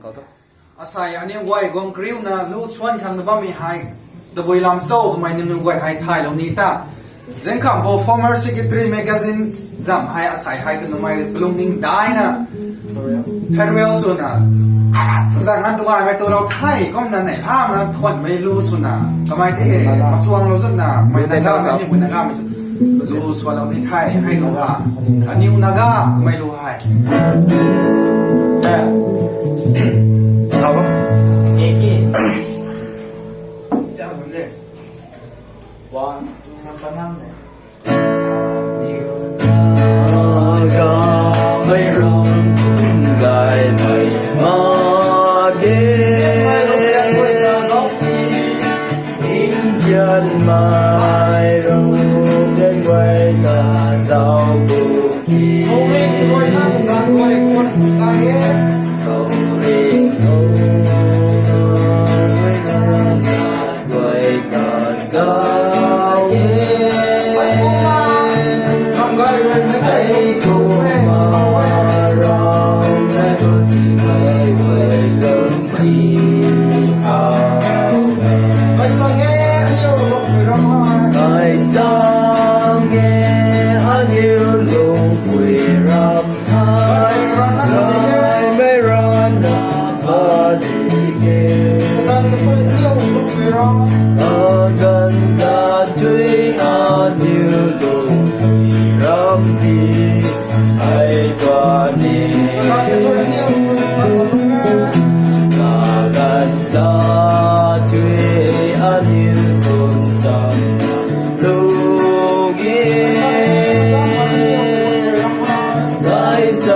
เขาต้องอาศัยอันนี้ไว้กองกริ้วนะลูกชวนคำนึกว่ามีไฮดับเบิลลำโซ่ทำไมนึกว่าไฮไทยเหล่านี้ตาเรื่องคำบอก former secretary magazine จำไฮอาศัยไฮกันทำไมกลุ่มนิ่งได้นะ farewell สุนะจากนั้นตัวไม่ตัวเราไทยก็นั่นไหนภาพนะทวนไม่รู้สุนะทำไมที่มาสวงเราสุนะไม่ได้ก็ไม่เหมือนนักไม่รู้ส่วนเราในไทยให้รู้ว่าอันนี้นักไม่รู้ให้ใช่เราก็เอกกี้จะผมเลยวันทำตามนั้นเลยก็ไม่ร้องได้ไม่มาเก็บยิ่งฉันไม่รู้เรื่องไว้กับเจ้าบุตรี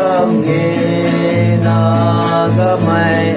sang nghe anh mai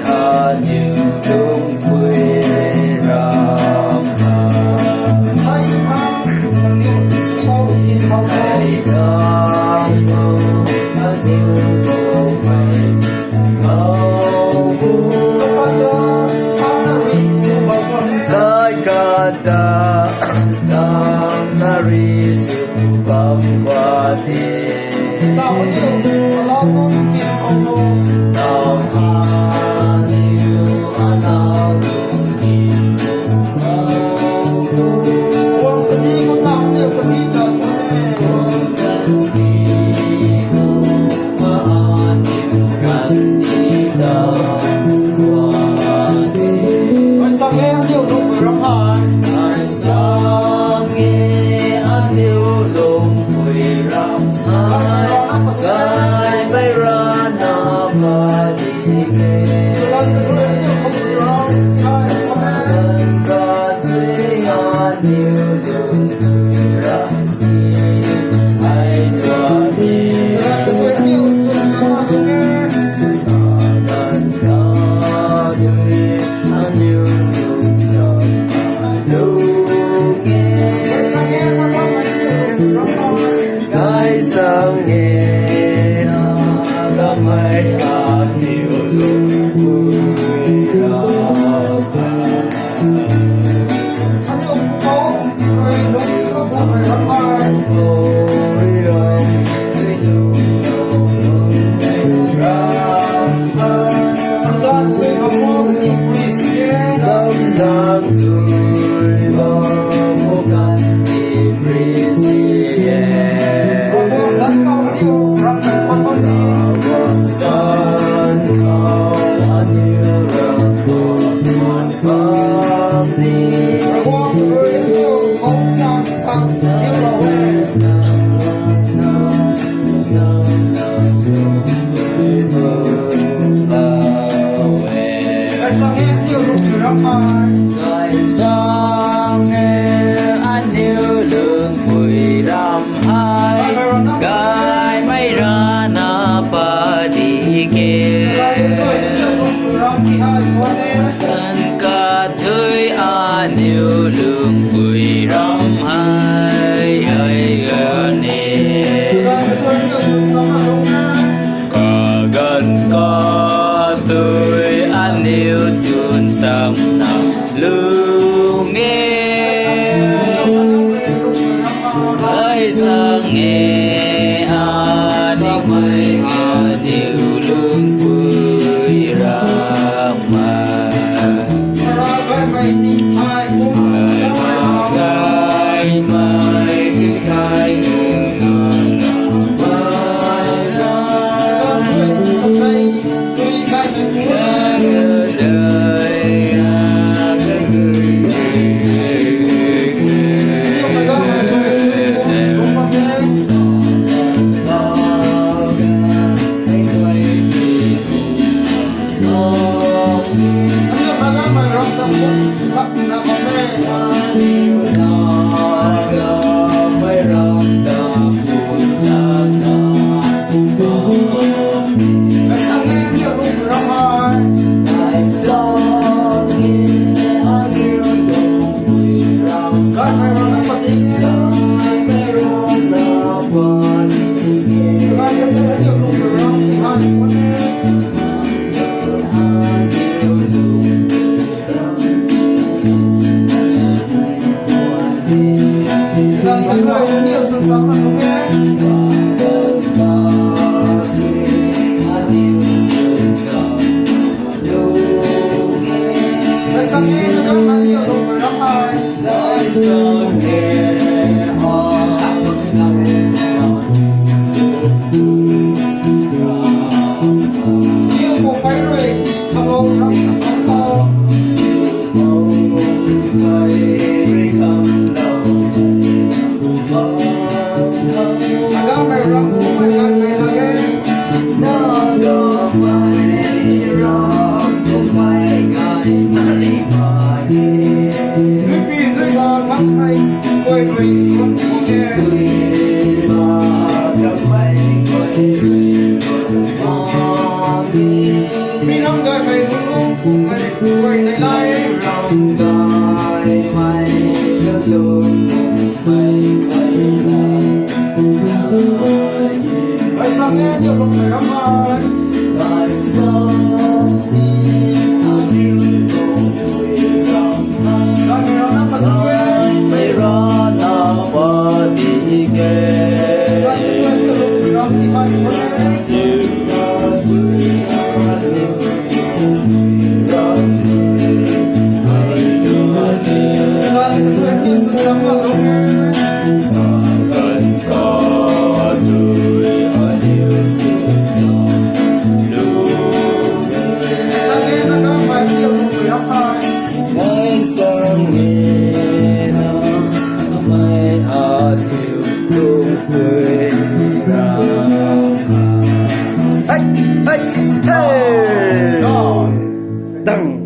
nghe điều lương vui ra lòng đời phải luôn cùng ngày quay này lại lòng đời mày luôn luôn cùng mày quay lại lại sang nghe nhiều lúc phải đắm mai lại sau đi cùng vui lòng lại phải đắm mặt quên mày rõ nào bỏ đi kề lại phải nhiều lúc phải đắm thì mai quên lại phải nhiều lúc lắm mà lúc sang nghe nó đắm phải nhiều lúc phải đắm mai Hãy sang nghe mai ở điều cùng quê ra hey hey hey rồi đằng